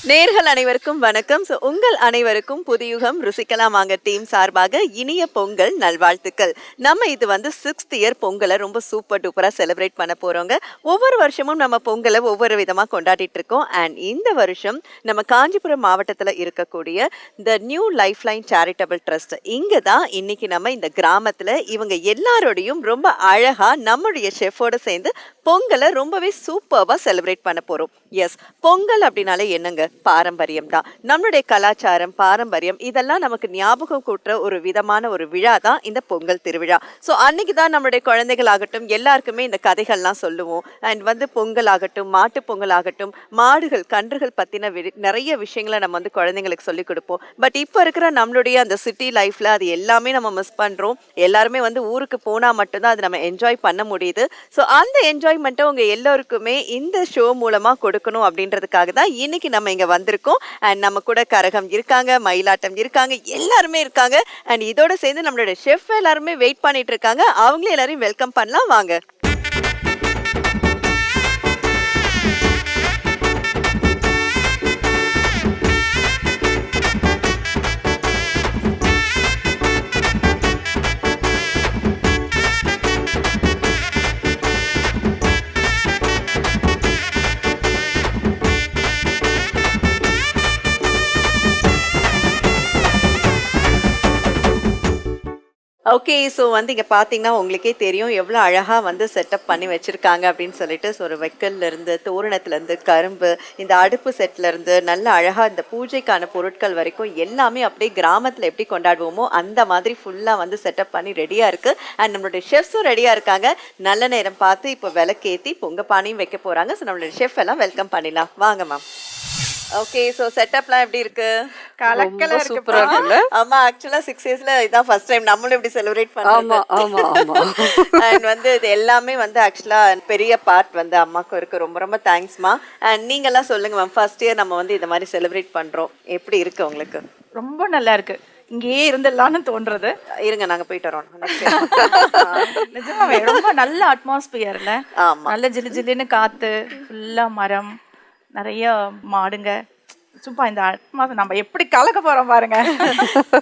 நேர்கள் அனைவருக்கும் வணக்கம். உங்கள் அனைவருக்கும் புதியுகம் ருசிக்கலாம் வாங்க டீம் சார்பாக இனிய பொங்கல் நல்வாழ்த்துக்கள். நம்ம இது வந்து 6th இயர் பொங்கலை ரொம்ப சூப்பர் டூப்பரா செலிப்ரேட் பண்ண போறோங்க. ஒவ்வொரு வருஷமும் நம்ம பொங்கலை ஒவ்வொரு விதமா கொண்டாடிட்டு இருக்கோம். அண்ட் இந்த வருஷம் நம்ம காஞ்சிபுரம் மாவட்டத்தில் இருக்கக்கூடிய the new life line charitable trust இங்கே தான் இன்னைக்கு நம்ம இந்த கிராமத்தில் இவங்க எல்லாரோடையும் ரொம்ப அழகா நம்முடைய ஷெஃபோட சேர்ந்து பொங்கலை ரொம்பவே சூப்பர்வா செலிப்ரேட் பண்ண போறோம். எஸ், பொங்கல் அப்படின்னாலே என்னங்க, பாரம்பரியம் தான். நம்மளுடைய கலாச்சாரம், பாரம்பரியம் இதெல்லாம் நமக்கு ஞாபகம் கூட்டுற ஒரு விதமான ஒரு விழா தான் இந்த பொங்கல் திருவிழா. ஸோ அன்னைக்கு தான் நம்மளுடைய குழந்தைகள் ஆகட்டும் எல்லாருக்குமே இந்த கதைகள்லாம் சொல்லுவோம். அண்ட் வந்து பொங்கல் ஆகட்டும், மாட்டு பொங்கல் ஆகட்டும், மாடுகள் கன்றுகள் பற்றின நிறைய விஷயங்களை நம்ம வந்து குழந்தைங்களுக்கு சொல்லிக் கொடுப்போம். பட் இப்போ இருக்கிற நம்மளுடைய அந்த சிட்டி லைஃப்ல அது எல்லாமே நம்ம மிஸ் பண்றோம். எல்லாருமே வந்து ஊருக்கு போனா மட்டும்தான் அது நம்ம என்ஜாய் பண்ண முடியுது. ஸோ அந்த என்ஜாய்மெண்ட்டை உங்க எல்லோருக்குமே இந்த ஷோ மூலமா கொடுக்கணும் அப்படின்றதுக்காக தான் இன்னைக்கு நம்ம இங்க வந்திருக்கோம். அண்ட் நம்ம கூட கரகம் இருக்காங்க, மயிலாட்டம் இருக்காங்க, எல்லாருமே இருக்காங்க. அண்ட் இதோட சேர்ந்து நம்மளோட ஷெஃப் எல்லாருமே வெயிட் பண்ணிட்டு இருக்காங்க. அவங்களே எல்லாரையும் வெல்கம் பண்ணலாம் வாங்க. ஓகே, ஸோ வந்து இங்கே பார்த்தீங்கன்னா உங்களுக்கே தெரியும் எவ்வளோ அழகாக வந்து செட்டப் பண்ணி வச்சுருக்காங்க அப்படின்னு சொல்லிட்டு. ஸோ ஒரு வைக்கல்லேருந்து, தோரணத்துலேருந்து, கரும்பு, இந்த அடுப்பு செட்லேருந்து நல்ல அழகாக இந்த பூஜைக்கான பொருட்கள் வரைக்கும் எல்லாமே அப்படியே கிராமத்தில் எப்படி கொண்டாடுவோமோ அந்த மாதிரி ஃபுல்லாக வந்து செட்டப் பண்ணி ரெடியாக இருக்குது. அண்ட் நம்மளுடைய ஷெஃப்ஸும் ரெடியாக இருக்காங்க. நல்ல நேரம் பார்த்து இப்போ விளக்கேற்றி பொங்க பானையும் வைக்க போகிறாங்க. ஸோ நம்மளுடைய ஷெஃப் எல்லாம் வெல்கம் பண்ணிடலாம். வாங்க மேம். ஓகே, ஸோ செட்டப்லாம் எப்படி இருக்கு? கலக்கலா சூப்பரா இருக்குல்ல? ஆமா, ஆக்சுவலா 6 இயர்ஸ்ல இதான் ஃபர்ஸ்ட் டைம் நம்மளும் இப்படி செலிப்ரேட் பண்றோம். ஆமா ஆமா. அண்ட் வந்து இது எல்லாமே வந்து ஆக்சுவலா பெரிய பார்ட் வந்து அம்மாக்கும் இருக்கு. ரொம்ப ரொம்ப தேங்க்ஸ்மா. அண்ட் நீங்க எல்லாம் சொல்லுங்க மேம், ஃபர்ஸ்ட் இயர் நம்ம வந்து இந்த மாதிரி செலிப்ரேட் பண்றோம், எப்படி இருக்கு உங்களுக்கு? ரொம்ப நல்லா இருக்கு. இங்கேயே இருந்துடலாம்னு தோன்றது. இருங்க, நாங்க போயிட்டு வரோம். நிஜமாவே ரொம்ப நல்ல அட்மாஸ்பியர்ல. ஆமா, நல்ல ஜிலு ஜிலுன்னு காத்து, ஃபுல்லா மரம், நிறைய மாடுங்க. சும்மா இந்த அட்மாஸ்பியர் நம்ம எப்படி கலக்க போறோம் பாருங்க.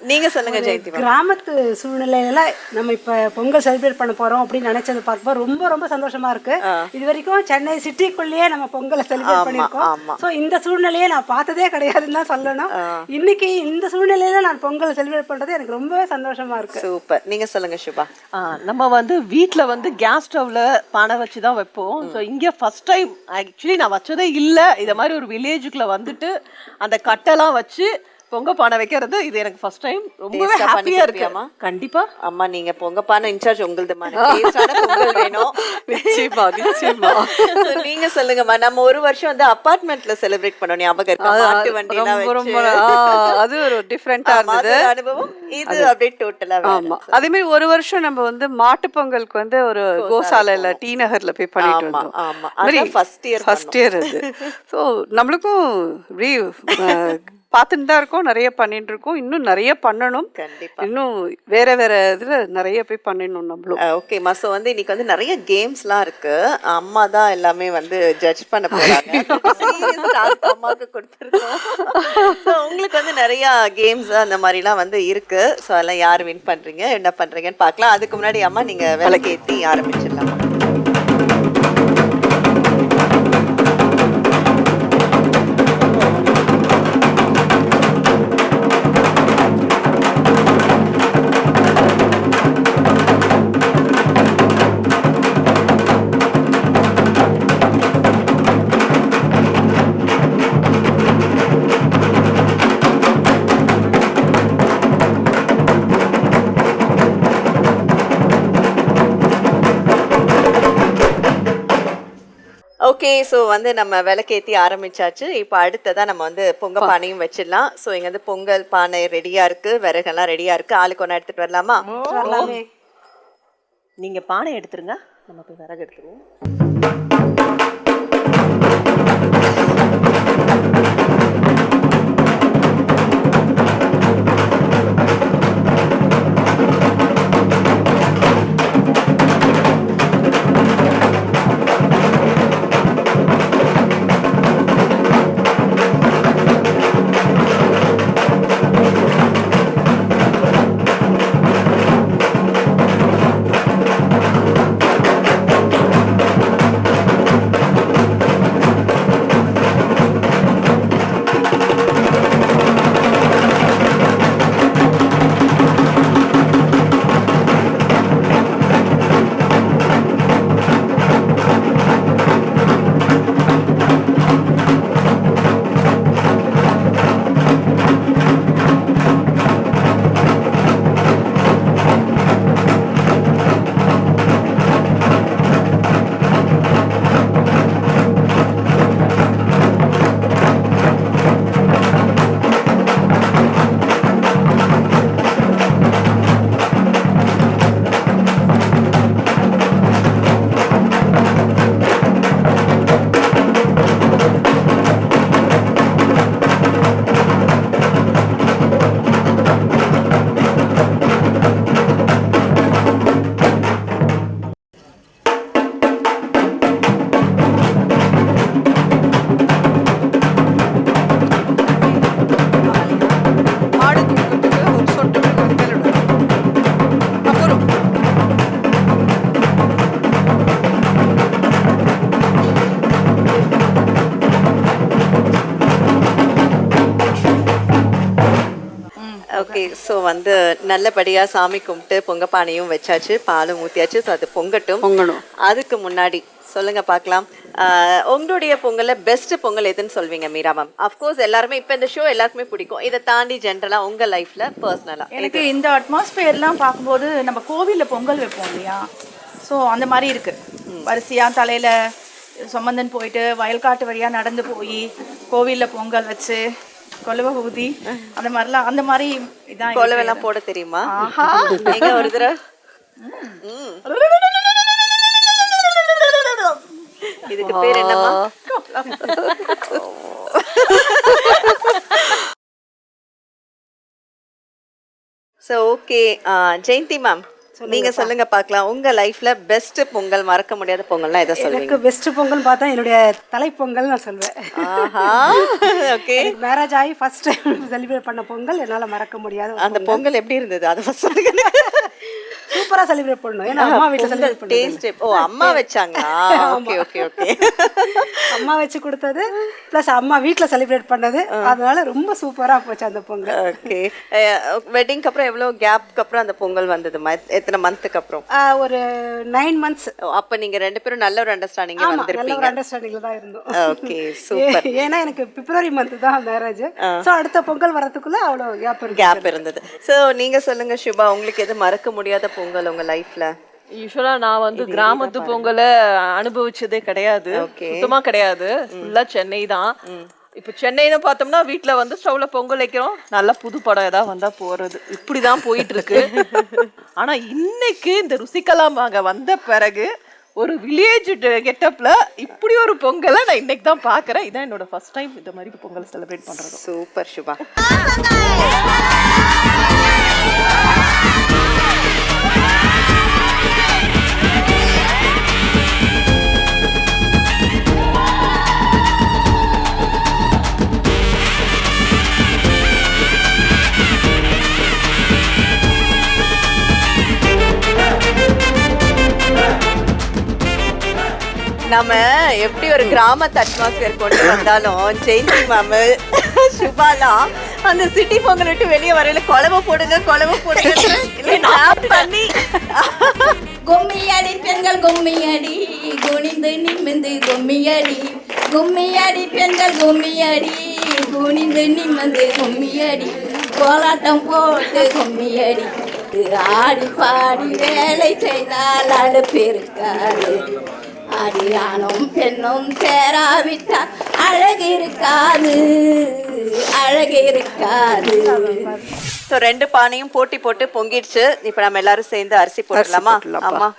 நீங்க சொல்லுங்க ஜெயந்தி. கிராமத்து சூழ்நிலையில நம்ம இப்ப பொங்கல் செலிப்ரேட் பண்ண போறோம் அப்படின்னு நினைச்சது பார்க்கும்போது ரொம்ப ரொம்ப சந்தோஷமா இருக்கு. இது வரைக்கும் சென்னை சிட்டிக்குள்ளேயே நம்ம பொங்கலை செலிப்ரேட் பண்ணிருக்கோம். ஸோ இந்த சூழ்நிலையை நான் பார்த்ததே கிடையாதுன்னு தான் சொல்லணும். இன்னைக்கு இந்த சூழ்நிலையில நான் பொங்கல் செலிப்ரேட் பண்றது எனக்கு ரொம்பவே சந்தோஷமா இருக்கு. சூப்பர். நீங்க சொல்லுங்க சுபா. நம்ம வந்து வீட்டில் வந்து கேஸ் ஸ்டவ்ல பானை வச்சு தான் வைப்போம். ஸோ இங்கே ஃபர்ஸ்ட் டைம் ஆக்சுவலி நான் வச்சதே இல்லை. இதை மாதிரி ஒரு வில்லேஜுக்குள்ள வந்துட்டு அந்த கட்டெல்லாம் வச்சு பொங்க பானை வைக்கிறது இது எனக்கு ஃபர்ஸ்ட் டைம். ரொம்பவே ஹாப்பியா இருக்கு. கண்டிப்பா அம்மா, நீங்க பொங்க பானை இன்சார்ஜ் உங்களுது பொங்கல் வேணும். நிச்சயமா நிச்சயமா. நீங்க சொல்லுங்கம்மா. நம்ம ஒரு வருஷம் வந்து அபார்ட்மெண்ட்ல செலிப்ரேட் பண்ணோம், ஞாபகம் இருக்கா? மாட்டு வண்டி அது ஒரு டிஃபரெண்டா இருந்தது அனுபவம். இது அப்படியே டோட்டலா. ஆமா, அதே மாதிரி ஒரு வருஷம் நம்ம வந்து மாட்டு பொங்கலுக்கு வந்து ஒரு கோசாலைல டி நகர்ல போய் பண்ணிட்டு வந்தோம். ஆமா, அது ஃபர்ஸ்ட் இயர் அது. ஸோ நம்மளுக்கும் இப்படி பார்த்துட்டு தான் இருக்கோம், நிறைய பண்ணிட்டு இருக்கோம். இன்னும் நிறைய பண்ணணும். கண்டிப்பா. இன்னும் வேற வேற இதுல நிறைய போய் பண்ணணும் நம்மளும். ஓகேம்மா. ஸோ வந்து இன்னைக்கு வந்து நிறைய கேம்ஸ்லாம் இருக்கு. அம்மா தான் எல்லாமே வந்து ஜட்ஜ் பண்ண போறாங்க. அம்மாவுக்கு கொடுத்துருக்கோம். ஸோ உங்களுக்கு வந்து நிறைய கேம்ஸ் அந்த மாதிரிலாம் வந்து இருக்கு. ஸோ அதெல்லாம் யார் வின் பண்றீங்க, என்ன பண்றீங்கன்னு பார்க்கலாம். அதுக்கு முன்னாடி அம்மா நீங்க விளக்கேத்தி ஆரம்பிச்சிடலாம். ஓகே, ஸோ வந்து நம்ம விளக்கேற்றி ஆரம்பிச்சாச்சு. இப்போ அடுத்ததான் நம்ம வந்து பொங்க பானையும் வச்சிடலாம். ஸோ இங்கே வந்து பொங்கல் பானை ரெடியாக இருக்குது, விறகெல்லாம் ரெடியாக இருக்குது. ஆளுக்கு ஒன்றா எடுத்துகிட்டு வரலாமா? நீங்கள் பானை எடுத்துருங்க, நம்ம போய் விறகு எடுத்துருவோம். ஓகே, ஸோ வந்து நல்லபடியா சாமி கும்பிட்டு பொங்க பானையும் வச்சாச்சு, பாலும் ஊத்தியாச்சு. ஸோ அது பொங்கட்டும். பொங்கணும். அதுக்கு முன்னாடி சொல்லுங்க பார்க்கலாம், உங்களுடைய பொங்கல்ல பெஸ்ட் பொங்கல் எதுன்னு சொல்வீங்க மீரா மேம்? அஃப்கோர்ஸ் எல்லாருமே இப்போ இந்த ஷோ எல்லாருக்குமே பிடிக்கும். இதை தாண்டி ஜென்ரலா உங்க லைஃப்ல பர்சனலா எனக்கு இந்த அட்மாஸ்பியர்லாம் பார்க்கும்போது நம்ம கோவிலில் பொங்கல் வைப்போம் இல்லையா, ஸோ அந்த மாதிரி இருக்கு. வரிசையாக தலையில் சுமந்தன் போயிட்டு வயல்காட்டு வழியாக நடந்து போய் கோவிலில் பொங்கல் வச்சு கொலவை ஊதி அந்த மாதிரிலாம், அந்த மாதிரி இதான். கொலவெல்லாம் போட தெரியுமா? எங்க ஒரு தடவை இதுக்கு பேர் என்னம்மா? ஸோ ஓகே, ஜெயந்தி மேம் நீங்க சொல்லுங்க பார்க்கலாம், உங்க லைஃப்ல பெஸ்ட் பொங்கல், மறக்க முடியாத பொங்கல்னா எதை சொல்லுவீங்க? எனக்கு பெஸ்ட் பொங்கல் பார்த்தா என்னுடைய தலைப்பொங்கல் நான் சொல்வேன். ஆஹா, ஓகே. மேரேஜ் ஆகி ஃபர்ஸ்ட் டைம் செலிப்ரேட் பண்ண பொங்கல் என்னால மறக்க முடியாது. அந்த பொங்கல் எப்படி இருந்தது அதை ஃபர்ஸ்ட் சொல்லுங்க. சூப்பரா செலிப்ரேட் பண்ணோம். ஏன்னா அம்மா வீட்ல செலிப்ரேட் பண்ணோம். டேஸ்ட் ஓ அம்மா வச்சாங்களா? Okay okay okay. அம்மா வச்சு கொடுத்தது ப்ளஸ் அம்மா வீட்ல செலிப்ரேட் பண்ணது, அதனால ரொம்ப சூப்பரா போச்சு அந்த பொங்கல். ஓகே. வெட்டிங்க்கு அப்புறம் எவ்வளவு கேப்க்கு அப்புறம் அந்த பொங்கல் வந்தது? எத்தனை மந்த்துக்கு அப்புறம்? ஒரு 9 months. அப்ப நீங்க ரெண்டு பேரும் நல்ல ஒரு அண்டர்ஸ்டாண்டிங் நல்ல வந்திருப்பீங்க. ஒரு அண்டர்ஸ்டாண்டிங்ல தான் இருந்தோம். Okay, super. ஏன்னா எனக்கு பிப்ரவரி மந்த் தான் மேரேஜ். சோ அடுத்த பொங்கல் வரதுக்குள்ள அவ்வளவு கேப் இருந்தது. சோ நீங்க சொல்லுங்க சுபா, உங்களுக்கு எது மறக்க முடியாத பொங்கல் உங்க லைஃப்ல? யூஸ்வலா நான் வந்து கிராமத்து பொங்கலை அனுபவிச்சதே கிடையாது, சுத்தமா கிடையாது. ஃபுல்லா சென்னை தான். இப்ப சென்னைன்னு பார்த்தோம்னா வீட்டுல வந்து ஸ்டவ்ல பொங்கல் வைக்கிறோம், நல்ல புது படம் ஏதாவது வந்தா போறது, இப்படிதான் போயிட்டு இருக்கு. ஆனா இன்னைக்கு இந்த ருசிக்கலாம் அங்க வந்த பிறகு ஒரு வில்லேஜ் கெட்டப்ல இப்படி ஒரு பொங்கலை நான் இன்னைக்கு தான் பாக்குறேன். இதான் என்னோட ஃபர்ஸ்ட் டைம் இந்த மாதிரி பொங்கல் செலிப்ரேட் பண்றது. சூப்பர் சுபா. நம்ம எப்படி ஒரு கிராமத்து அட்மாஸ்பியர் கொண்டு வந்தாலும் ஜெயந்தி மேம் சுபாலாம் அந்த சிட்டி பொங்கல் விட்டு வெளியே வரையில கொலவை போடுங்க பண்ணி கும்மியடி பெண்கள் கும்மியடி குனிந்து நிமிந்து கும்மியடி கும்மியடி பெண்கள் கும்மியடி குனிந்து நிமிந்து கும்மியடி கோலாட்டம் போட்டு கும்மியடி ஆடி பாடி வேலை செய்தால் அடுப்பிருக்காது. அடியானும் பெண்ணும் சேராவிட்டால் அழகு இருக்காது, அழகு இருக்காது. ஸோ 2 பானையும் போட்டி போட்டு பொங்கிடுச்சு. இப்போ நம்ம எல்லாரும் சேர்ந்து அரிசி போடலாமா? ஆமா.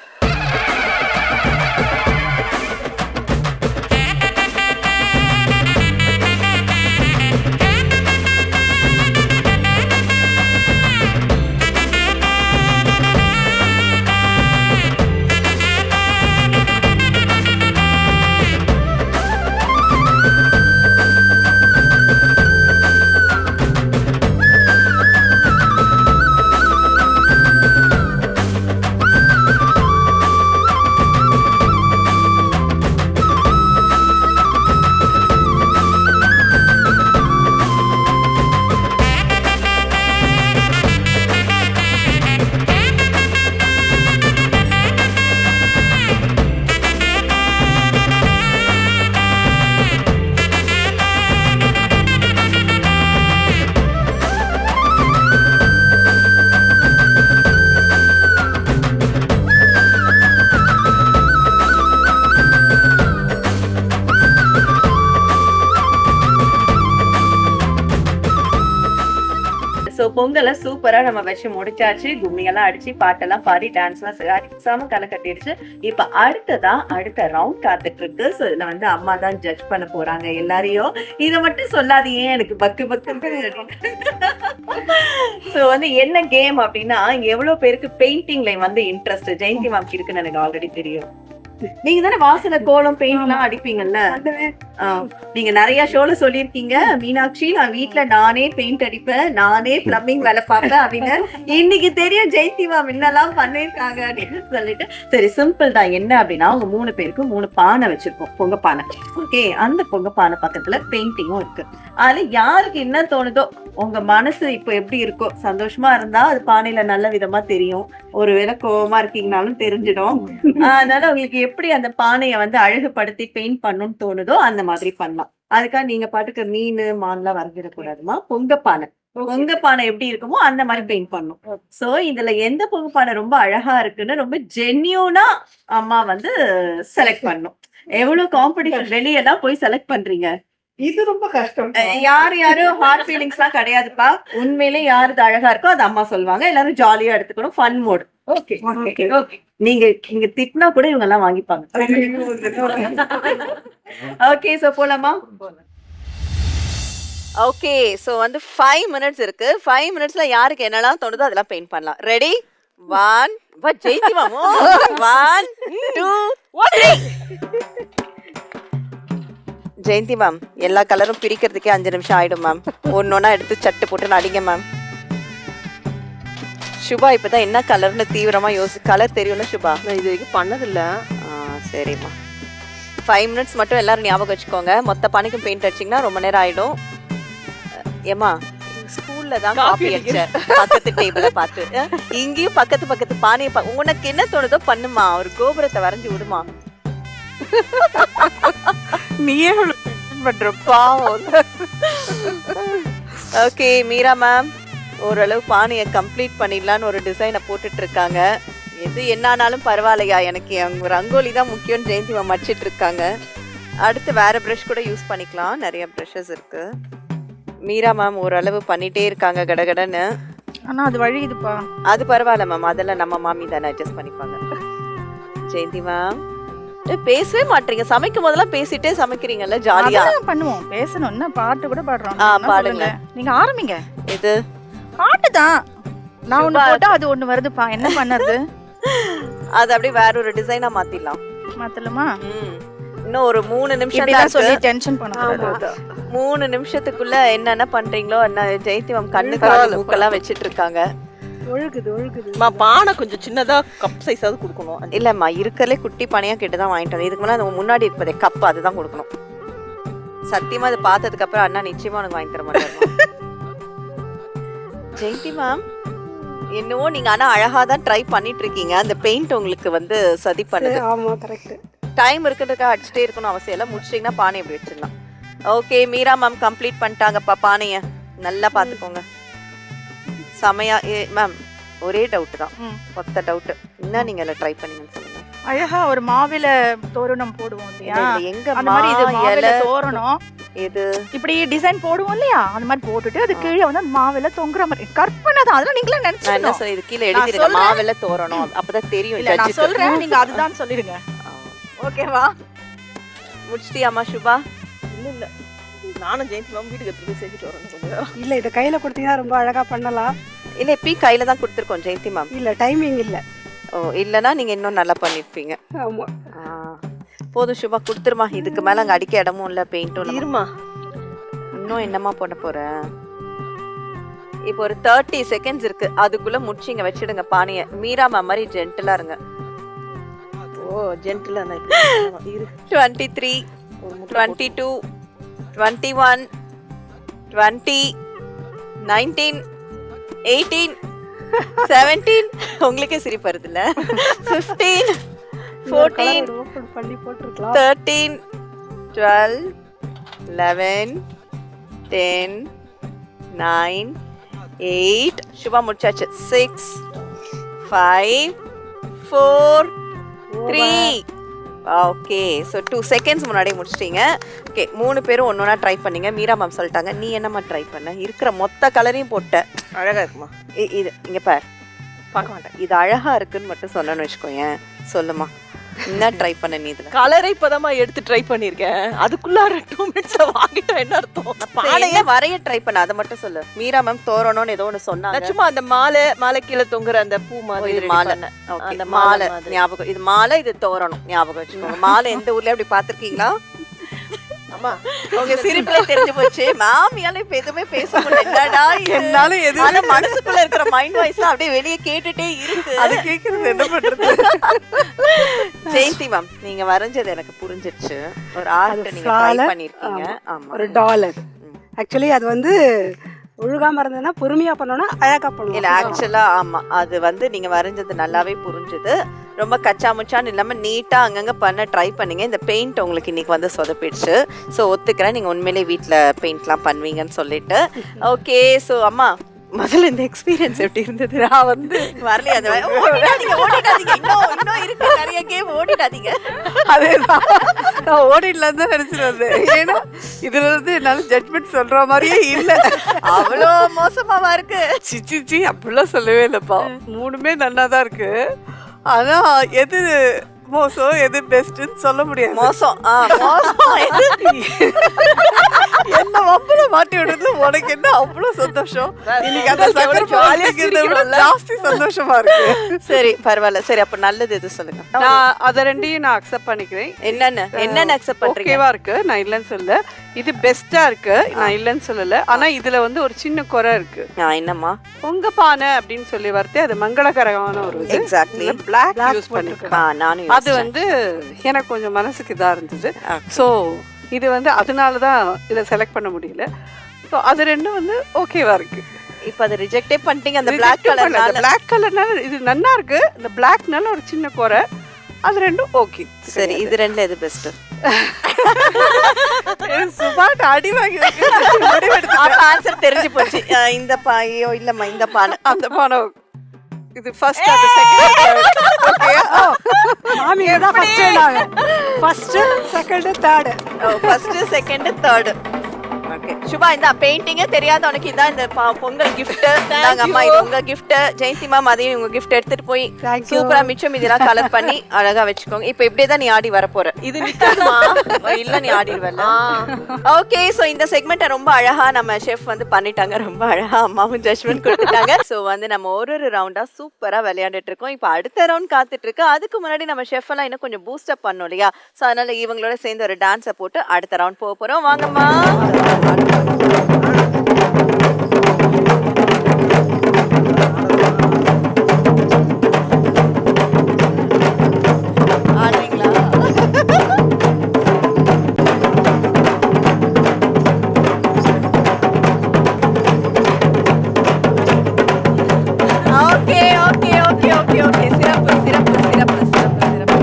பொங்கலை சூப்பரா நம்ம வச்சு முடிச்சாச்சு. கும்மியெல்லாம் அடிச்சு பாட்டெல்லாம் பாடி டான்ஸ்லாம் செம களை கட்டிடுச்சு. இப்ப அடுத்த ரவுண்ட் காத்துட்டு இருக்கு. ஸோ இதுல வந்து அம்மா தான் ஜட்ஜ் பண்ண போறாங்க எல்லாரையும். இதை மட்டும் சொல்லாதீங்க, எனக்கு பக்கு ஸோ வந்து என்ன கேம் அப்படின்னா, எவ்வளவு பேருக்கு பெயிண்டிங்ல வந்து இன்ட்ரெஸ்ட் ஜெயந்தி மேம்க்கு இருக்குன்னு எனக்கு ஆல்ரெடி தெரியும். நீங்க தானே வாசனை கோலம் பெயிண்ட் எல்லாம் அடிப்பீங்கல்ல? நீங்க நிறைய ஷோல சொல்லிருக்கீங்க, மீனாட்சி நான் வீட்ல நானே பெயிண்ட் அடிப்பேன், நானே பிளம்பிங் வேலை பார்ப்பேன் அப்படின்னு. இன்னைக்கு தெரியும் ஜெயந்திவா முன்னெல்லாம் பண்ணிருக்காங்க அப்படின்னு சொல்லிட்டு. சரி, சிம்பிள் தான். என்ன அப்படின்னா உங்க 3 பேருக்கும் 3 பானை வச்சிருக்கோம், பொங்க பானை. ஓகே, அந்த பொங்க பானை பக்கத்துல பெயிண்டிங்கும் இருக்கு. அதுல யாருக்கு என்ன தோணுதோ, உங்க மனசு இப்போ எப்படி இருக்கோ, சந்தோஷமா இருந்தா அது பானையில நல்ல விதமா தெரியும், ஒருவேளை கோவமா இருக்கீங்கனாலும் தெரிஞ்சிடும். அதனால உங்களுக்கு எப்படி அந்த பானையை வந்து அழகுபடுத்தி பெயிண்ட் பண்ணணும்னு தோணுதோ அந்த மாதிரி பண்ணலாம். அதுக்காக நீங்க பாட்டுக்கு மீன் மான்லாம் வரைஞ்சிடக்கூடாதுமா. பொங்க பானை, பொங்க பானை எப்படி இருக்குமோ அந்த மாதிரி பெயிண்ட் பண்ணும். சோ இதுல எந்த பொங்க பானை ரொம்ப அழகா இருக்குன்னு ரொம்ப ஜென்யூனா அம்மா வந்து செலக்ட் பண்ணும். எவ்வளவு காம்படிஷன், வெளியெல்லாம் போய் செலக்ட் பண்றீங்க. இது ரொம்ப கஷ்டம். யாரும் ஹார்ட் ஃபீலிங்ஸ் எல்லாம் கிடையாதுப்பா. உண்மையிலே யாரு அழகா இருக்கோ அது அம்மா சொல்லுவாங்க. எல்லாரும் ஜாலியா எடுத்துக்கணும், fun mode. Okay okay okay. நீங்க திட்டினா கூட இவங்க எல்லாம் வாங்கிப்பாங்க. ஓகே, சோ போலாமா? ஓகே, சோ வந்து 5 மினிட்ஸ் இருக்கு. 5 மினிட்ஸ்ல யாருக்கு என்னெல்லாம் தோணுதோ அதெல்லாம் பெயிண்ட் பண்ணலாம். ரெடி? 1 ஜெயிச்சி மாமோ. 1 2 3. ஜெயந்தி மேம், எல்லா கலரும் பிரிக்கிறதுக்கே 5 நிமிஷம் ஆயிடும் மேம். ஒன்னொன்னா எடுத்து சட்டு போட்டு நடிங்க மேம். சுபா இப்பதான் என்ன கலர்னு தீவிரமா கலர் தெரியும்ல சுபா? நான் இது வரைக்கும் பண்ணதில்ல. சரிம்மா, 5 மினிட்ஸ் மட்டும் எல்லாரும் ஞாபகம் வச்சுக்கோங்க. மொத்த பானைக்கும் பெயிண்ட் அடிச்சிங்கன்னா ரொம்ப நேரம் ஆயிடும். ஏமா, ஸ்கூல்ல தான் காப்பி அடிச்சேன் பக்கத்து டேபிள பார்த்து. இங்கேயும் பக்கத்து பானையை உனக்கு என்ன தோணுதோ பண்ணுமா. ஒரு கோபுரத்தை வரைஞ்சி விடுமா. நீயே பண்ற பாவம். ஓகே மீரா மேம், ஓரளவு பானையை கம்ப்ளீட் பண்ணிடலான்னு ஒரு டிசைனை போட்டுட்டு இருக்காங்க. எது என்னானாலும் பரவாயில்லையா, எனக்கு அவங்க ரங்கோலி தான் முக்கியம். ஜெயந்தி மேம் மடிச்சிட்டு இருக்காங்க. அடுத்து வேற ப்ரஷ் கூட யூஸ் பண்ணிக்கலாம், நிறைய ப்ரஷஸ் இருக்கு. மீரா மேம் ஓரளவு பண்ணிட்டே இருக்காங்க கடகடன்னு. ஆனா அது வழியுதுப்பா. அது பரவாயில்ல மேம், அதெல்லாம் நம்ம மாமி தானே அட்ஜஸ்ட் பண்ணிப்பாங்க. ஜெயந்தி மேம் பேசவே மாட்டீங்க, சமைக்கும் போதெல்லாம் பேசிட்டே சமைக்கிறீங்கல்ல, ஜாலியா பண்ணுவோம். பேசணும்னா பாட்டு கூட பாடுறோம். பாடுங்க, நீங்க ஆரம்பிங்க. இது பாட்டு தான். நான் ஒண்ணு போட்டா அது ஒண்ணு வருதுப்பா, என்ன பண்ணறது? அது அப்படியே வேற ஒரு டிசைனா மாத்திடலாம். மாத்தலாமா? இன்னும் ஒரு 3 நிமிஷம் தான் சொல்லி டென்ஷன் பண்ணாத. 3 நிமிஷத்துக்குள்ள என்னென்ன பண்றீங்களோ என்ன. ஜெயந்தி மேம் கண்ணு காது மூக்கெல்லாம் வச்சிட்டு இருக்காங்க. ஒழுகுது. பானை கொஞ்சம் சின்னதா கப் சைஸாவது கொடுக்கணும். இல்லம்மா, இருக்கறதுலே குட்டி பானையா கேட்டுதான் வாங்கிட்டு வந்தேன். இதுக்கு மேல அந்த முன்னாடி இருப்பதே கப், அதுதான் கொடுக்கணும். சத்தியமா அதை பார்த்ததுக்கு அப்புறம் அண்ணா நிச்சயமா உனக்கு வாங்கி தர மாட்டாங்க. ஜெயந்தி மேம் என்னவோ நீங்க ஆனா அழகா தான் ட்ரை பண்ணிட்டு இருக்கீங்க. அந்த பெயிண்ட் உங்களுக்கு வந்து சதி பண்ணுது. ஆமா, கரெக்ட். டைம் இருக்கிறதுக்காக அடிச்சுட்டே இருக்கணும் அவசியம் இல்லை. முடிச்சிட்டிங்கன்னா பானை இப்படி வச்சிடலாம். ஓகே, மீரா மேம் கம்ப்ளீட் பண்ணிட்டாங்கப்பா பானையை. நல்லா பார்த்துக்கோங்க. செமையா. மேம் ஒரே டவுட் தான், மொத்த டவுட். என்ன நீங்க எல்லாம் ட்ரை பண்ணீங்கன்னு சொல்லுங்க. அழகா ஒரு மாவில தோரணம் போடுவோம் இல்லையா? எங்க அந்த மாதிரி இது மாவில தோரணம் இது இப்படி டிசைன் போடுவோம் இல்லையா? அந்த மாதிரி போட்டுட்டு அது கீழே வந்து மாவில தொங்குற மாதிரி கற்பனை தான். அதெல்லாம் நீங்களே நினைச்சு என்ன சொல்லி இது கீழே எழுதிருங்க, மாவில தோரணம். அப்பதான் தெரியும். இல்ல நான் சொல்றேன், நீங்க அதுதான் சொல்லிடுங்க. ஓகேவா? முடிச்சிட்டியாமா சுபா? இல்ல நானும் ஜெயந்தி மேம் வீட்டுக்கு எடுத்து போய் செஞ்சுட்டு வரணும். இல்ல, இதை கையில கொடுத்தீங்கன்னா ரொம்ப அழகா பண்ணலாம். இல்ல எப்பயும் கையில தான் கொடுத்துருக்கோம் ஜெயந்தி மேம். இல்ல, டைமிங் இல்ல. ஓ, இல்லனா நீங்க இன்னும் நல்லா பண்ணிருப்பீங்க. ஆமா. போதும் சுபா, கொடுத்துருமா. இதுக்கு மேல அங்க அடிக்க இடமும் இல்ல, பெயிண்டும் இருமா. இன்னும் என்னமா பண்ண போற? இப்போ ஒரு 30 செகண்ட்ஸ் இருக்கு, அதுக்குள்ள முடிச்சிங்க வச்சிடுங்க பானைய. மீரா மேம் மாதிரி ஜென்டிலா இருங்க. ஓ, ஜென்டிலா. 23 22 21 20 19 18 17 உங்களுக்கே சிரிப்பு வருது இல்ல? 15 14 பண்ணி போட்டுருக்கலாம். 13 12 11 10 9 8 சுபா முடிச்சாச்சு. 6 5 4 3. ஓகே, ஸோ 2 செகண்ட்ஸ் முன்னாடி முடிச்சிட்டீங்க. ஓகே, 3 பேரும் ஒன்னொன்னா ட்ரை பண்ணீங்க. மீரா மேம் சொல்லிட்டாங்க. நீ என்னம்மா ட்ரை பண்ண? இருக்கிற மொத்த கலரையும் போட்ட. அழகா இருக்குமா? இது இங்க பார், பார்க்க மாட்டேன். இது அழகா இருக்குன்னு மட்டும் சொன்னேன்னு வச்சுக்கோங்க. சொல்லுமா. என்ன ட்ரை பண்ண நீ இதுல? கலரை இப்பதாம்மா எடுத்து ட்ரை பண்ணிருக்கேன். அதுக்குள்ளார 2 மினிட்ஸ்ல வாங்கிட்டா என்ன அர்த்தம்? பானையே வரைய ட்ரை பண்ண, அதை மட்டும் சொல்லு. மீரா மேம் தோரணம்னு ஏதோ ஒண்ணு சொன்னாங்க. நான் சும்மா அந்த மாலை கீழே தொங்குற அந்த பூ மாதிரி இது ready மாலை. பண்ணேன். Okay, அந்த மாலை மாதிரி. ஞாபகம். இது மாலை, இது தோரணம் ஞாபகம் வச்சுக்கோங்க. மாலை எந்த ஊர்ல அப்படி பாத்திருக்கீங்களா? ஆமா. உங்க சிரிப்புல தெரிஞ்சு போச்சு. மாமியால இப்ப எதுவுமே பேச முடியல. என்னடா இது? என்னால எது ஆனா மனசுக்குள்ள இருக்கிற மைண்ட் வாய்ஸ் அப்படியே வெளியே கேட்டுட்டே இருக்கு. அது கேக்குறது என்ன பண்றது? ஜெயந்தி மேம், நீங்க வரைஞ்சது எனக்கு புரிஞ்சிருச்சு. ஒரு ஆர்ட் நீங்க ட்ரை flower, பண்ணிருக்கீங்க. ஆமா. ஒரு டாலர். ஆக்சுவலி அது வந்து ஒழுகாம இருந்ததுன்னா பொறுமையா பண்ணோம்னா அழகா இல்ல பண்ணுவோம். ஆக்சுவலா ஆமா, அது வந்து நீங்க வரைஞ்சது நல்லாவே புரிஞ்சுது. ரொம்ப கச்சா முச்சான்னு இல்லாம நீட்டா அங்கங்க பண்ண ட்ரை பண்ணீங்க. இந்த பெயிண்ட் உங்களுக்கு இன்னைக்கு வந்து சொதப்பிடுச்சு. ஸோ ஒத்துக்கிறேன், நீங்க உண்மையிலே வீட்ல பெயிண்ட்லாம் பண்ணுவீங்கன்னு சொல்லிட்டு. ஓகே, ஸோ அம்மா முதல்ல இந்த எக்ஸ்பீரியன்ஸ் எப்படி இருந்தது? நான் வந்து வரலையே, அது ஓடிடாதீங்க. இன்னும் இருக்கு நிறைய கேம், ஓடிடாதீங்க. அதேதான் நான் ஓடிடலாம் தான் நினைச்சிட்டு வந்தேன். ஏன்னா இதுல இருந்து என்னால ஜட்மெண்ட் சொல்ற மாதிரியே இல்ல. அவ்வளோ மோசமாவா இருக்கு? சிச்சி அப்படிலாம் சொல்லவே இல்லப்பா. 3மே நல்லா தான் இருக்கு. ஆனா எது மோசம் எது பெஸ்ட்னு சொல்ல முடியாது. மோசம் மோசம் என்ன வம்புல மாட்டி விடுறது உனக்கு என்ன அவ்வளவு சந்தோஷம்? இன்னைக்கு அந்த சக்கரை பாலிக்கிறத விட ஜாஸ்தி சந்தோஷமா இருக்கு. சரி பரவாயில்ல. சரி அப்ப நல்லது எது சொல்லுங்க. நான் அத ரெண்டையும் நான் அக்செப்ட் பண்ணிக்கிறேன். என்னன்னு அக்செப்ட் பண்றீங்க? ஓகேவா இருக்கு, நான் இல்லைன்னு சொல்ல. இது பெஸ்டா இருக்கு, நான் இல்லைன்னு சொல்லல. ஆனா இதுல வந்து ஒரு சின்ன குறை இருக்கு. என்னம்மா? பொங்க பானை அப்படின்னு சொல்லி வரதே அது மங்களகரமான ஒரு இது. எக்ஸாக்ட்லி. பிளாக் யூஸ் பண்ணிருக்கேன். நானும் அது வந்து எனக்கு கொஞ்சம் மனசுக்கு இதா இருந்தது. ஸோ இது வந்து அதனால தான் இதை செலக்ட் பண்ண முடியல. ஸோ அது ரெண்டும் வந்து ஓகேவா இருக்கு. இப்ப அதை ரிஜெக்டே பண்ணிட்டீங்க அந்த Black கலர்னால. பிளாக் கலர்னால இது நல்லா இருக்கு. இந்த பிளாக்னால ஒரு சின்ன குறை. அது ரெண்டும் ஓகே. சரி, இது ரெண்டுல எது பெஸ்ட்? சுபாட் அடி வாங்கி ஆன்சர் தெரிஞ்சு போச்சு. இந்த பாயோ இல்லம்மா, இந்த பானை. அந்த பானை இது ஃபர்ஸ்ட் அது செகண்ட். ஓகே, மாமியா தான் first second third. First second third. Okay Subha, இந்த பெயிண்டிங்கே தெரியாத உனக்கு இதான் இந்த பொங்கல் gift. நாங்க அம்மா இது உங்க gift. ஜெயந்தி மேம் அதையும் உங்க gift எடுத்துட்டு போய் சூப்பரா மிச்சம் இதெல்லாம் கலர் பண்ணி அழகா வச்சுக்கோங்க. இப்போ இப்படியே தான் நீ ஆடி வர போற. இது நிக்காதுமா. இல்ல நீ ஆடிடுவல்ல. ஓகே, சோ இந்த செக்மெண்ட்டை ரொம்ப அழகா நம்ம ஷெஃப் வந்து பண்ணிட்டாங்க. ரொம்ப அழகா அம்மாவும் ஜட்ஜ்மெண்ட் கொடுத்துட்டாங்க. சோ வந்து நம்ம ஒரு ரவுண்டா சூப்பரா விளையாண்டுட்டு இருக்கோம். இப்போ அடுத்த ரவுண்ட் காத்துட்டு இருக்கு. அதுக்கு முன்னாடி நம்ம ஷெஃப் எல்லாம் இன்னும் கொஞ்சம் பூஸ்ட் அப் பண்ணோம் இல்லையா? சோ அதனால இவங்களோட சேர்ந்து ஒரு டான்ஸை போட்டு அடுத்த ரவுண்ட் போக போறோம். வாங்கம்மா. ஆடுறீங்களா? Okay okay okay okay okay, சிறப்பு சிறப்பு சிறப்பு சிறப்பு சிறப்பு.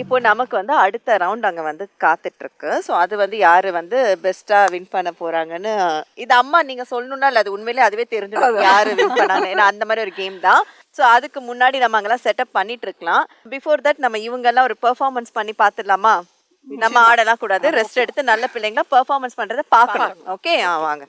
இப்போ நமக்கு வந்து அடுத்த ரவுண்ட் அங்க வந்து காத்துட்டு இருக்கு. ஸோ அது வந்து யாரு வந்து பெஸ்டா வின் பண்ண போறாங்கன்னு இது அம்மா நீங்க சொல்லணும்னா இல்ல, அது உண்மையிலே அதுவே தெரிஞ்சிடும் யாரு வின் பண்ணாங்க. ஏன்னா அந்த மாதிரி ஒரு கேம் தான். ஸோ அதுக்கு முன்னாடி நம்ம அங்கெல்லாம் செட்டப் பண்ணிட்டு இருக்கலாம். பிஃபோர் தட் நம்ம இவங்க எல்லாம் ஒரு பெர்ஃபார்மன்ஸ் பண்ணி பார்த்துடலாமா? நம்ம ஆடலாம் கூடாது, ரெஸ்ட் எடுத்து நல்ல பிள்ளைங்களா பெர்ஃபார்மன்ஸ் பண்றதை பார்க்கலாம். ஓகே, வாங்க.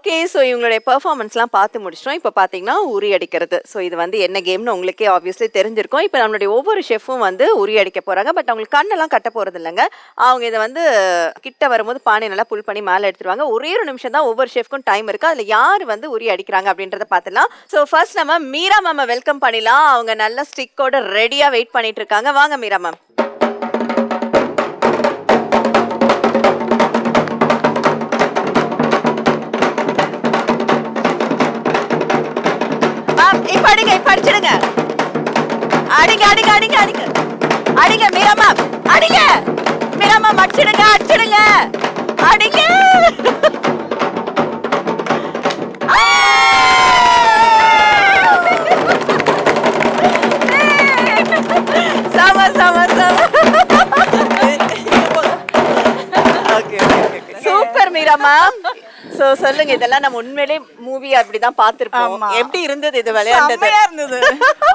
ஓகே, ஸோ இவங்களுடைய பெர்ஃபார்மன்ஸ்லாம் பார்த்து முடிச்சிட்டோம். இப்போ பார்த்தீங்கன்னா உரி அடிக்கிறது. ஸோ இது வந்து என்ன கேம்னு உங்களுக்கே ஆப்வியஸ்லி தெரிஞ்சிருக்கும். இப்போ நம்மளுடைய ஒவ்வொரு ஷெஃப்பும் வந்து உரி அடிக்க போகிறாங்க. பட் அவங்களுக்கு கண்ணெல்லாம் கட்ட போகிறது இல்லைங்க. அவங்க இதை வந்து கிட்ட வரும்போது பானை நல்லா புல் பண்ணி மேலே எடுத்துருவாங்க. ஒரே ஒரு நிமிஷம் தான் ஒவ்வொரு ஷெஃப்க்கும் டைம் இருக்குது. அதில் யார் வந்து உரி அடிக்கிறாங்க அப்படின்றத பார்த்துலாம். ஸோ ஃபர்ஸ்ட் நம்ம மீரா மேம் வெல்கம் பண்ணிடலாம். அவங்க நல்ல ஸ்டிக்கோட ரெடியாக வெயிட் பண்ணிட்டு இருக்காங்க. வாங்க மீரா மேம். அடிங்க, இப்ப அடிச்சிடுங்க. அடிங்க அடிங்க அடிங்க அடிங்க அடிங்க மீரா மேம், அடிங்க மீரா மேம், அடிச்சிடுங்க அடிச்சிடுங்க அடிங்க. சம சம சம. Super Meera ma'am. சோ சொல்லுங்க, இதெல்லாம் நம்ம உண்மையிலே மூவி அப்படிதான் பாத்துருப்போம். எப்படி இருந்தது இது விளையாண்டது? செம்மையா இருந்தது.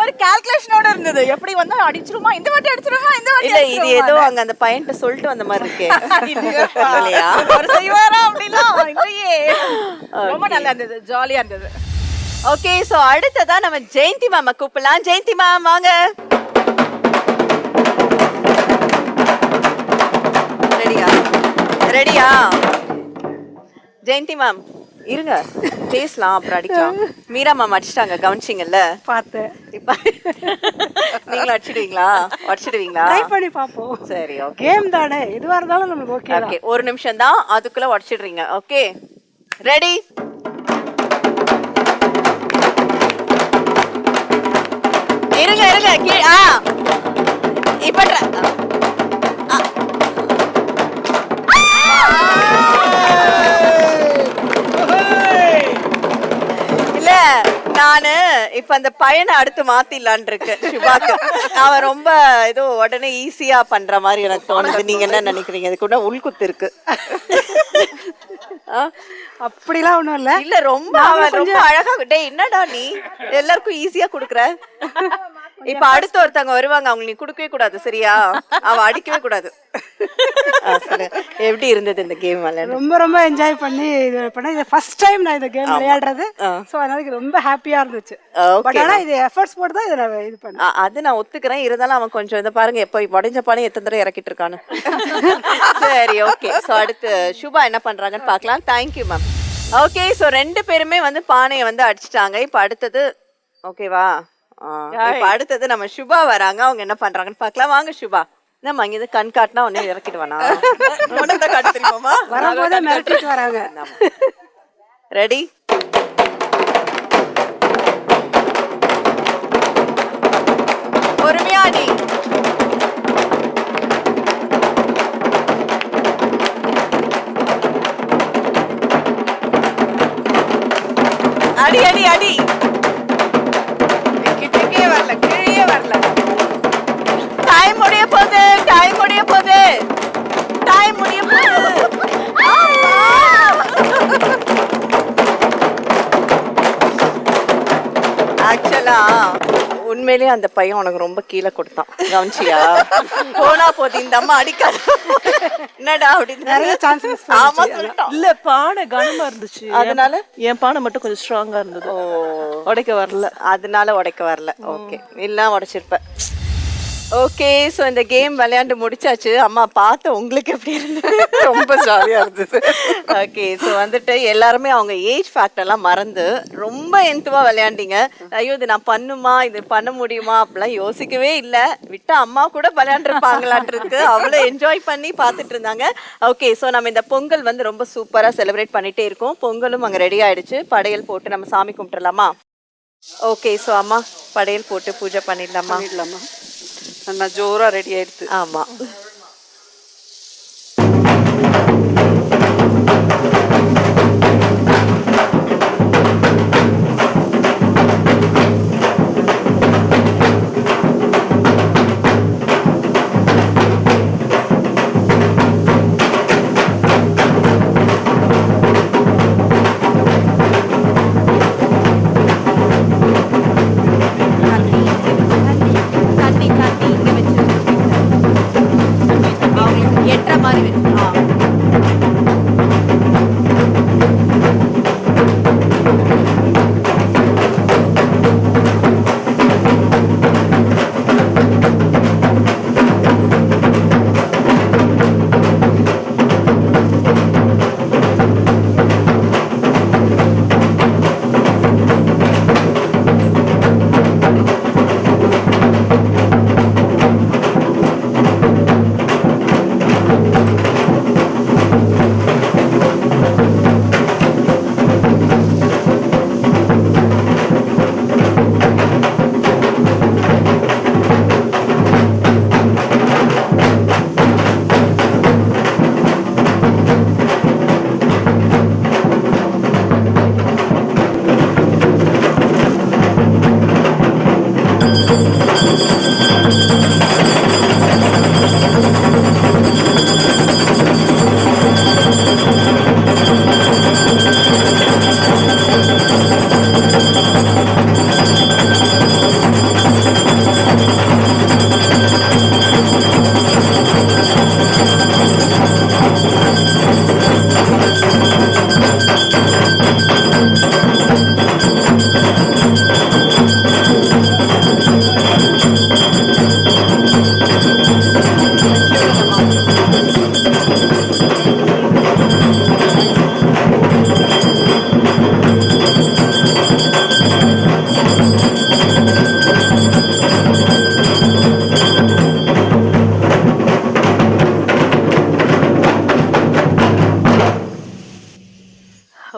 ஒரு கால்குலேஷனோட இருந்தது. எப்படி வந்தா அடிச்சிருமா, இந்த வாட்டி அடிச்சிருமா, இந்த வாட்டி இல்ல இது ஏதோ அங்க அந்த பையன்ட்ட சொல்லிட்டு வந்த மாதிரி இருக்கே. இல்லையா? ஒரு செய்வாரா அப்படிலாம் இல்லையே. ரொம்ப நல்லா இருந்தது, ஜாலியா இருந்தது. ஓகே, சோ அடுத்ததா நம்ம ஜெயந்தி மேம் கூப்பிடலாம். ஜெயந்தி மேம் வாங்க. ரெடியா? ரெடியா ஜெயந்தி மேம்? இருங்க பேசலாம், அப்புறம் அடிக்கலாம். மீரா மேம் அடிச்சிட்டாங்க, கவனிச்சிங்கல்ல? பார்த்தேன். இப்ப நீங்களும் அடிச்சிடுவீங்களா? அடிச்சிடுவீங்களா? ட்ரை பண்ணி பார்ப்போம். சரி, ஓகே. கேம் தானே, எதுவாக இருந்தாலும் நம்மளுக்கு ஓகே. ஓகே, ஒரு நிமிஷம் தான், அதுக்குள்ள உடச்சிடுறீங்க. Okay, ready? இருங்க இருங்க, இப்ப இல்ல, நானு இப்ப அந்த பையனை அடுத்து மாத்திடலான் இருக்கு சுபாக்கு. அவன் ரொம்ப ஏதோ உடனே ஈஸியா பண்ற மாதிரி எனக்கு தோணுது. நீங்க என்ன நினைக்கிறீங்க? இது கூட உள்குத்து இருக்கு. அப்படிலாம் ஒண்ணும் இல்ல. இல்ல, ரொம்ப ரொம்ப அழகா. டேய் என்னடா நீ எல்லாருக்கும் ஈஸியா குடுக்குற? இப்ப அடுத்து ஒருத்தவங்க வருவாங்க, அவங்க நீ குடுக்கவே கூடாது, சரியா? அவ அடிக்கவே கூடாது. எப்படி இருந்தது இந்த கேம் விளையாட? ரொம்ப ரொம்ப என்ஜாய் பண்ணி இது பண்ண. இது ஃபர்ஸ்ட் டைம் நான் இந்த கேம் விளையாடுறது. சோ அதனால எனக்கு ரொம்ப ஹாப்பியா இருந்துச்சு. பட் ஆனா இது எஃபர்ட்ஸ் போட்டு தான் இத இது பண்ணேன். அது நான் ஒத்துக்கிறேன். இருந்தாலும் அவன் கொஞ்சம் இத பாருங்க, எப்ப உடைஞ்ச பானை எத்தனை தடவை இறக்கிட்டு இருக்கானு. சரி, ஓகே. சோ அடுத்து சுபா என்ன பண்றாங்கன்னு பார்க்கலாம். Thank you ma'am. ஓகே, சோ ரெண்டு பேருமே வந்து பானையை வந்து அடிச்சிட்டாங்க. இப்ப அடுத்தது ஓகேவா? இப்ப அடுத்தது நம்ம சுபா வராங்க. அவங்க என்ன பண்றாங்கன்னு பார்க்கலாம். வாங்க சுபா. நம்ம அங்க இது கண் காட்டினா உடனே இறக்கிடுவானா? உடனே காட்டு தெரியுமாமா? வரும்போதே மிரட்டிட்டு வராங்க. ரெடி? பொறுமையா அடி. அடி அடி அடி. கிட்டக்கே வரல, கீழே வரல. டைம் முடிய போகுது, டைம் முடிய போகுது, டைம் முடிய போகுது. ஆக்சுவலா உண்மையிலேயே அந்த பையன் உனக்கு ரொம்ப கீழே கொடுத்தான், கவனிச்சியா? போனா போது இந்த அம்மா அடிக்காது. என்னடா அப்படின்னு நிறைய சான்சஸ். ஆமா சொல்லிட்டோம். இல்ல, பானை கனமா இருந்துச்சு, அதனால என் பானை மட்டும் கொஞ்சம் ஸ்ட்ராங்கா இருந்தது. உடைக்க வரல, அதனால உடைக்க வரல. ஓகே, இல்ல உடைச்சிருப்ப. ஓகே, ஸோ இந்த கேம் விளையாண்டு முடிச்சாச்சு. அம்மா பார்த்த உங்களுக்கு எப்படி இருந்தது? ரொம்ப ஜாலியாக இருந்தது. ஓகே, ஸோ வந்துட்டு எல்லாருமே அவங்க ஏஜ் ஃபேக்டர்லாம் மறந்து ரொம்ப எந்துவாக விளையாண்டிங்க. ஐயோ இது நான் பண்ணுமா, இது பண்ண முடியுமா அப்படிலாம் யோசிக்கவே இல்லை. விட்ட அம்மா கூட விளையாண்டுருப்பாங்களான்ருக்கு. அவ்வளோ என்ஜாய் பண்ணி பார்த்துட்டு இருந்தாங்க. ஓகே, ஸோ நம்ம இந்த பொங்கல் வந்து ரொம்ப சூப்பராக செலிப்ரேட் பண்ணிகிட்டே இருக்கோம். பொங்கலும் அங்கே ரெடி ஆகிடுச்சு. படையல் போட்டு நம்ம சாமி கும்பிட்டுலாமா? ஓகே, ஸோ அம்மா படையல் போட்டு பூஜை பண்ணிடலாமா? நல்லா ஜோரா ரெடி ஆயிடுது. ஆமா. தண்ணி தண்ணி இங்க வச்சு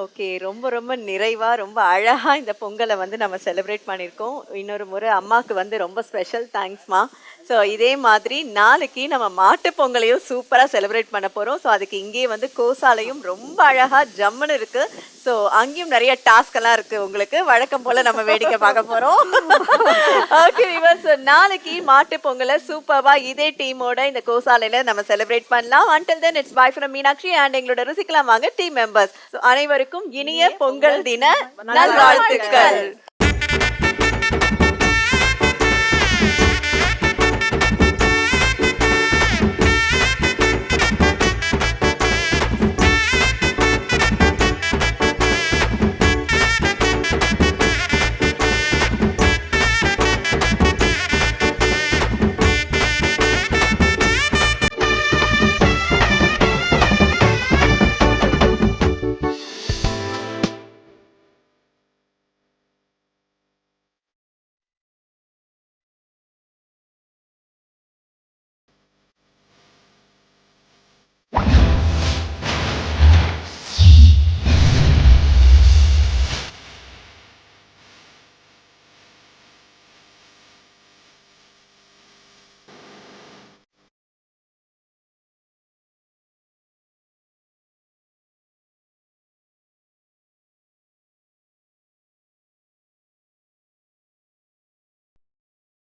ஓகே, ரொம்ப ரொம்ப நிறைவா ரொம்ப அழகா இந்த பொங்கலை வந்து நம்ம செலிப்ரேட் பண்ணியிருக்கோம். இன்னொரு முறை அம்மாவுக்கு வந்து ரொம்ப ஸ்பெஷல் தேங்க்ஸ்மா. ஸோ இதே மாதிரி நாளைக்கு நம்ம மாட்டு பொங்கலையும் சூப்பராக செலிப்ரேட் பண்ண போகிறோம். ஸோ அதுக்கு இங்கேயே வந்து கோசாலையும் ரொம்ப அழகா ஜம்முன்னு இருக்கு. ஸோ அங்கேயும் நிறைய டாஸ்க் எல்லாம் இருக்கு உங்களுக்கு. வழக்கம் போல நம்ம வேடிக்கை பார்க்க போறோம். ஓகே விவர்ஸ், நாளைக்கு மாட்டு பொங்கலை சூப்பர்வா இதே டீமோட இந்த கோசாலையில நம்ம செலிப்ரேட் பண்ணலாம். until then it's bye from Meenakshi and எங்களோட ருசிக்கலாம் வாங்க டீம் மெம்பர்ஸ். ஸோ அனைவருக்கும் இனிய பொங்கல் தின நல்வாழ்த்துக்கள்.